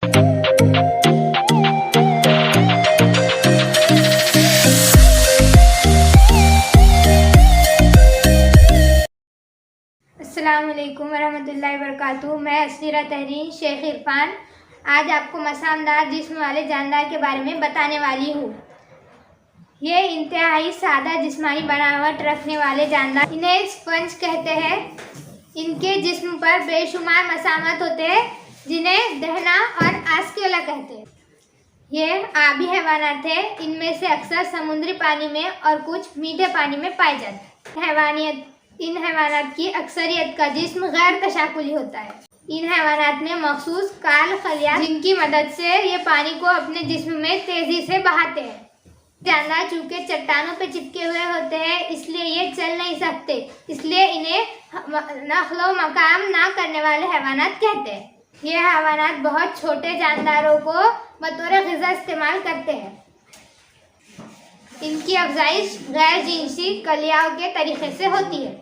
अस्सलाम वालेकुम वरहमतुल्लाहि वबरकातुहू। मैं असलीरा तहरीन शेख इरफान आज आपको मसामदार जिस्म वाले जानदार के बारे में बताने वाली हूँ। ये इंतहाई सादा जिस्मानी बनावट रखने वाले जानदार, इन्हें स्पंज कहते हैं। इनके जिस्म पर बेशुमार मसामत होते हैं जिन्हें दहना और आस्केला कहते हैं। ये आबी हैवानात हैं। इनमें से अक्सर समुद्री पानी में और कुछ मीठे पानी में पाए जाते हैं। इन हैवानात की अक्सरियत का जिस्म गैर तशाकुली होता है। इन हैवानात में मखसूस काल खलिया जिनकी मदद से ये पानी को अपने जिस्म में तेजी से बहाते हैं। जानदार चूंकि चट्टानों पर चिपके हुए होते हैं इसलिए ये चल नहीं सकते, इसलिए इन्हें नख्लो मकाम ना करने वाले हैवानात कहते हैं। ये हैवानात बहुत छोटे जानदारों को बतौर ग़िज़ा इस्तेमाल करते हैं। इनकी अफजाइश गैर जिनसी कलियाओं के तरीके से होती है।